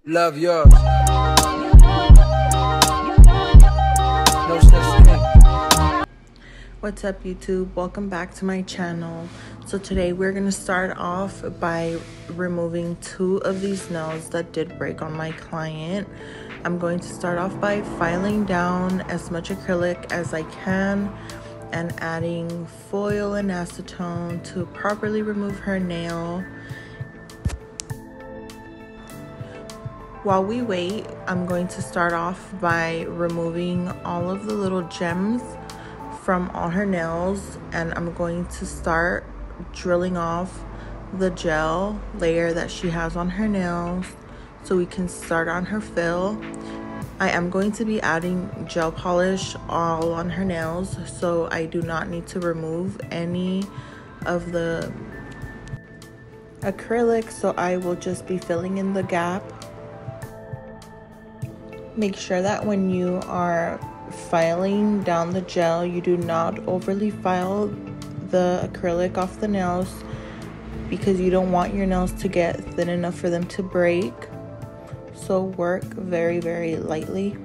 Love yours. No such thing. What's up, YouTube? Welcome back to my channel. So today we're gonna start off by removing 2 of these nails that did break on my client. I'm going to start off by filing down as much acrylic as I can and adding foil and acetone to properly remove her nail. While we wait, I'm going to start off by removing all of the little gems from all her nails, and I'm going to start drilling off the gel layer that she has on her nails so we can start on her fill. I am going to be adding gel polish all on her nails, so I do not need to remove any of the acrylic, so I will just be filling in the gap. Make sure that when you are filing down the gel, you do not overly file the acrylic off the nails because you don't want your nails to get thin enough for them to break. So work very, very lightly.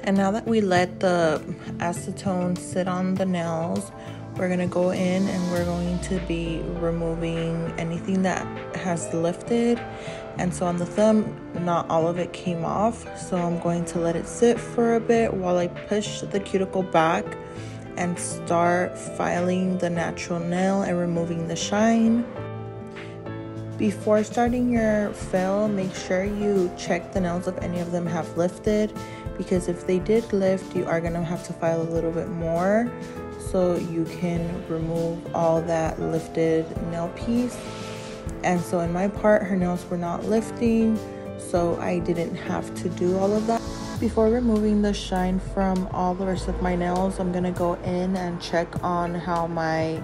And now that we let the acetone sit on the nails, we're gonna go in and we're going to be removing anything that has lifted. And so on the thumb, not all of it came off, so I'm going to let it sit for a bit while I push the cuticle back and start filing the natural nail and removing the shine. Before starting your fill, make sure you check the nails if any of them have lifted, because if they did lift, you are gonna have to file a little bit more so you can remove all that lifted nail piece. And so in my part, her nails were not lifting, so I didn't have to do all of that. Before removing the shine from all the rest of my nails, I'm gonna go in and check on how my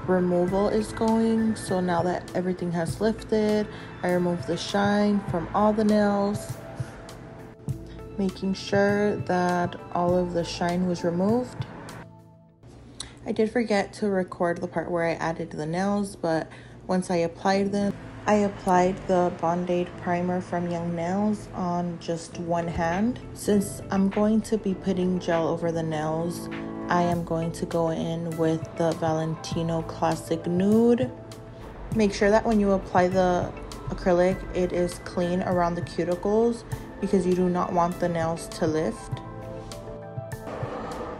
removal is going. So now that everything has lifted, I remove the shine from all the nails, making sure that all of the shine was removed. I did forget to record the part where I added the nails, but once I applied them, I applied the Band-Aid primer from Young Nails on just one hand. Since I'm going to be putting gel over the nails, I am going to go in with the Valentino Classic Nude. Make sure that when you apply the acrylic, it is clean around the cuticles because you do not want the nails to lift.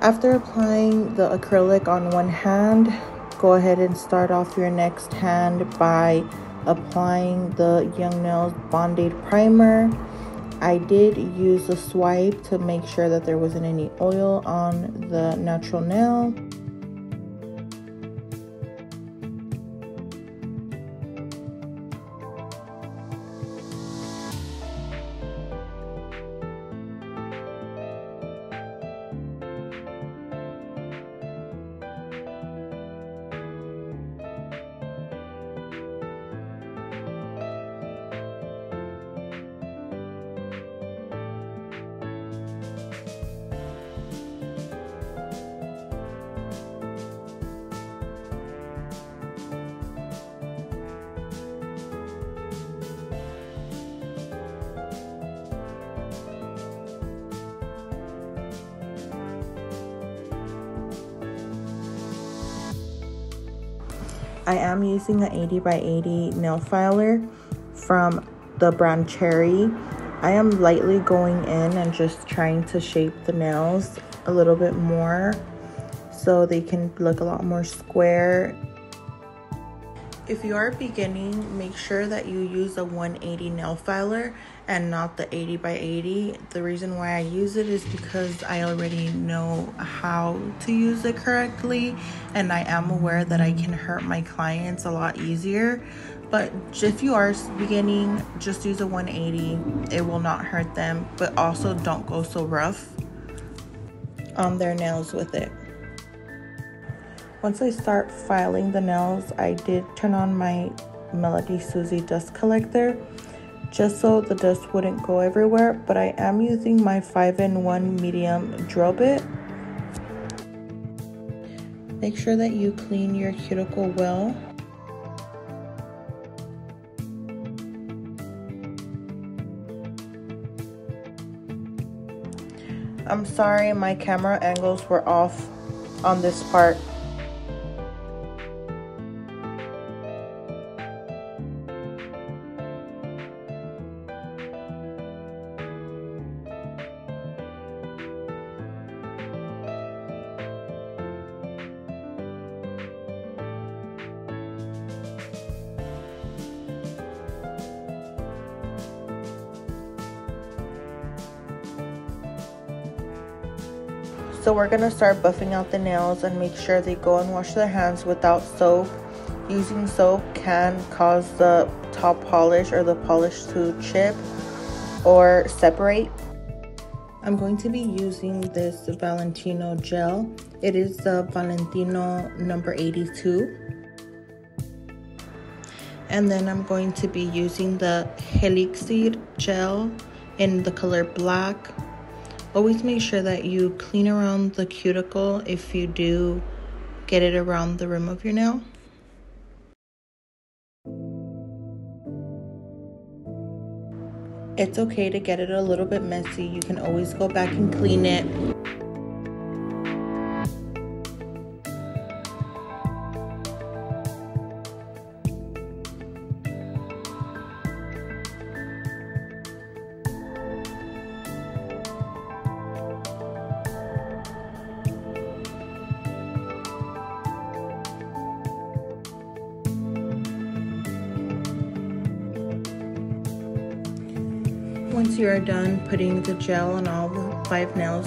After applying the acrylic on one hand, go ahead and start off your next hand by applying the Young Nails Band-Aid primer. I did use a swipe to make sure that there wasn't any oil on the natural nail. I am using an 80 by 80 nail filer from the brand CHERRI. I am lightly going in and just trying to shape the nails a little bit more so they can look a lot more square. If you are beginning, make sure that you use a 180 nail filer and not the 80 by 80. The reason why I use it is because I already know how to use it correctly, and I am aware that I can hurt my clients a lot easier. But if you are beginning, just use a 180. It will not hurt them, but also don't go so rough on their nails with it. Once I start filing the nails, I did turn on my Melody Susie dust collector just so the dust wouldn't go everywhere, but I am using my 5-in-1 medium drill bit. Make sure that you clean your cuticle well. I'm sorry, my camera angles were off on this part. So we're gonna start buffing out the nails and make sure they go and wash their hands without soap. Using soap can cause the top polish or the polish to chip or separate. I'm going to be using this Valentino gel. It is the Valentino number 82. And then I'm going to be using the GELIXIR gel in the color black. Always make sure that you clean around the cuticle if you do get it around the rim of your nail. It's okay to get it a little bit messy. You can always go back and clean it. Once you are done putting the gel on all the 5 nails,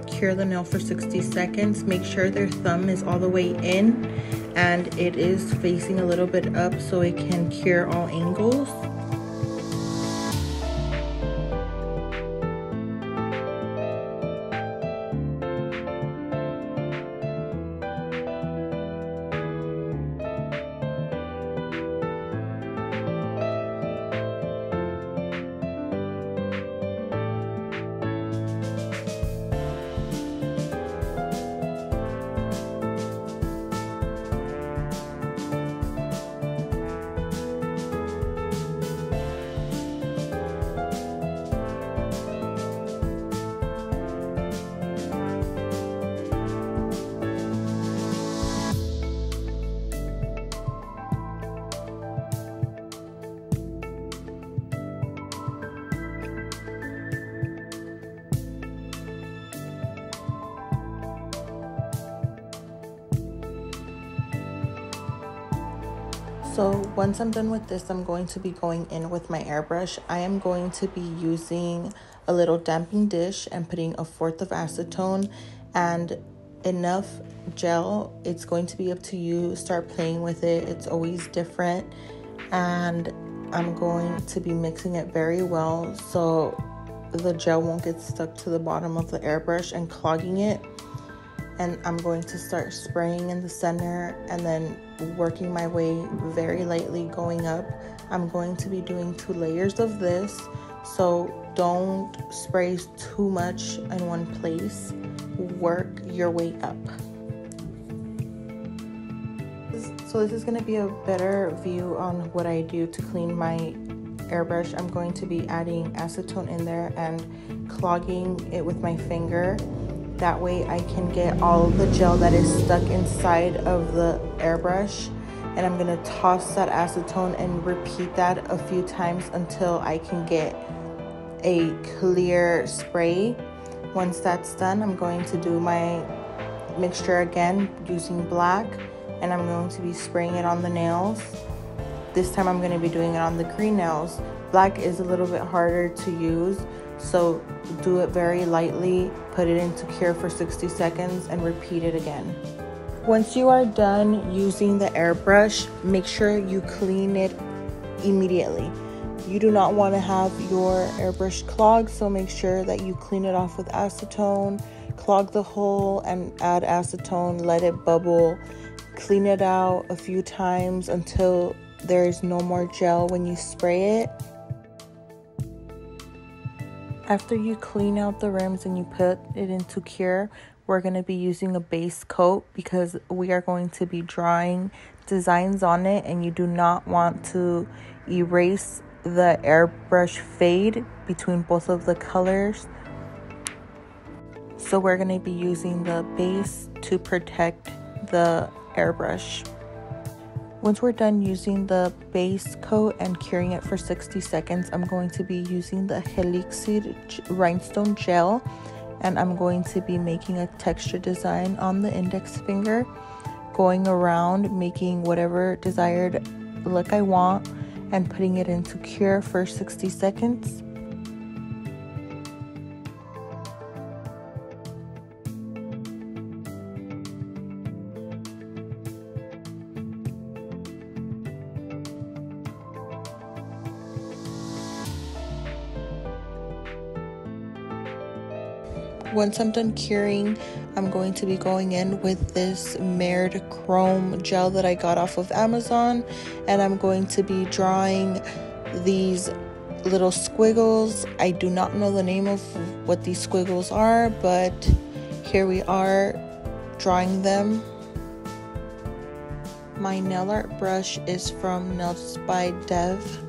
cure the nail for 60 seconds. Make sure their thumb is all the way in and it is facing a little bit up so it can cure all angles. So once I'm done with this, I'm going to be going in with my airbrush. I am going to be using a little damping dish and putting 1/4 of acetone and enough gel. It's going to be up to you. Start playing with it. It's always different. And I'm going to be mixing it very well so the gel won't get stuck to the bottom of the airbrush and clogging it. And I'm going to start spraying in the center and then working my way very lightly going up. I'm going to be doing 2 layers of this, so don't spray too much in one place. Work your way up. So this is going to be a better view on what I do to clean my airbrush. I'm going to be adding acetone in there and clogging it with my finger. That way I can get all the gel that is stuck inside of the airbrush, and I'm gonna toss that acetone and repeat that a few times until I can get a clear spray. Once that's done, I'm going to do my mixture again using black, and I'm going to be spraying it on the nails. This time I'm going to be doing it on the green nails. Black is a little bit harder to use, so do it very lightly, put it into cure for 60 seconds and repeat it again. Once you are done using the airbrush, make sure you clean it immediately. You do not want to have your airbrush clogged, so make sure that you clean it off with acetone, clog the hole and add acetone, let it bubble, clean it out a few times until there is no more gel when you spray it. After you clean out the rims and you put it into cure, we're going to be using a base coat because we are going to be drawing designs on it, and you do not want to erase the airbrush fade between both of the colors. So we're going to be using the base to protect the airbrush. Once we're done using the base coat and curing it for 60 seconds, I'm going to be using the GELIXIR rhinestone gel, and I'm going to be making a texture design on the index finger, going around making whatever desired look I want and putting it into cure for 60 seconds. Once I'm done curing, I'm going to be going in with this mirrored chrome gel that I got off of Amazon, and I'm going to be drawing these little squiggles. I do not know the name of what these squiggles are, but here we are drawing them. My nail art brush is from Nails by Dev.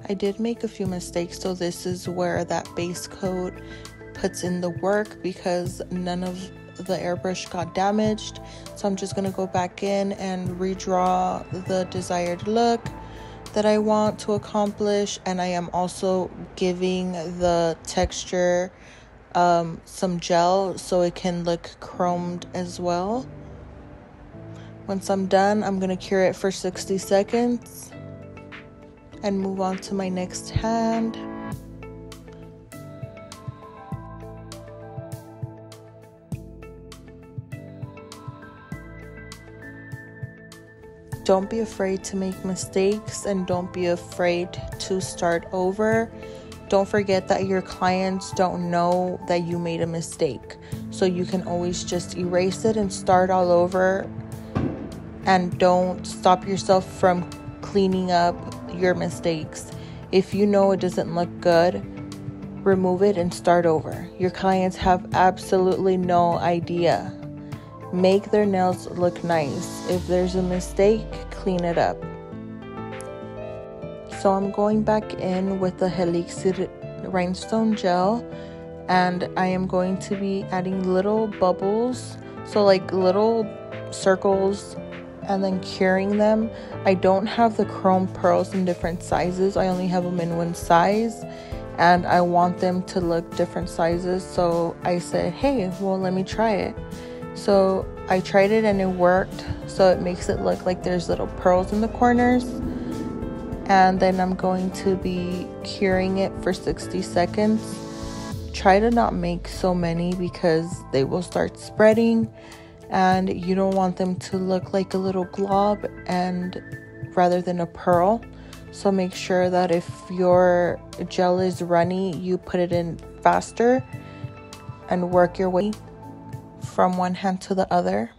I did make a few mistakes, so this is where that base coat puts in the work, because none of the airbrush got damaged. So I'm just going to go back in and redraw the desired look that I want to accomplish, and I am also giving the texture some gel so it can look chromed as well. Once I'm done, I'm going to cure it for 60 seconds and move on to my next hand. Don't be afraid to make mistakes, and don't be afraid to start over. Don't forget that your clients don't know that you made a mistake, so you can always just erase it and start all over, and don't stop yourself from cleaning up your mistakes. If you know it doesn't look good, remove it and start over. Your clients have absolutely no idea. Make their nails look nice. If there's a mistake, clean it up. So I'm going back in with the GELIXIR rhinestone gel, and I am going to be adding little bubbles, so like little circles, and then curing them. I don't have the chrome pearls in different sizes. I only have them in one size, and I want them to look different sizes, so I said, hey, well, let me try it. So I tried it and it worked, so it makes it look like there's little pearls in the corners. And then I'm going to be curing it for 60 seconds. Try to not make so many because they will start spreading, and you don't want them to look like a little glob and rather than a pearl. So make sure that if your gel is runny, you put it in faster and work your way from one hand to the other.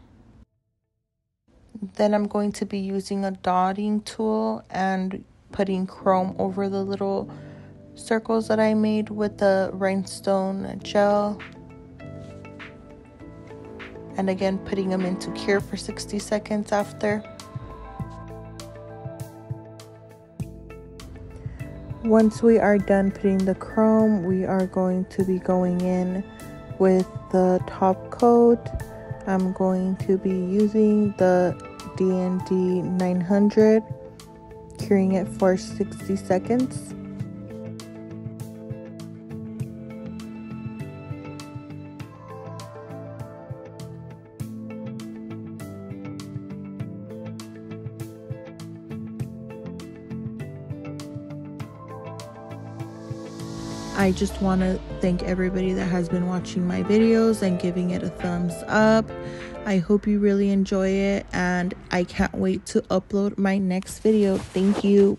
Then I'm going to be using a dotting tool and putting chrome over the little circles that I made with the rhinestone gel, and again putting them into cure for 60 seconds after. Once we are done putting the chrome, we are going to be going in with the top coat. I'm going to be using the D&D 900, curing it for 60 seconds. I just want to thank everybody that has been watching my videos and giving it a thumbs up. I hope you really enjoy it, and I can't wait to upload my next video. Thank you.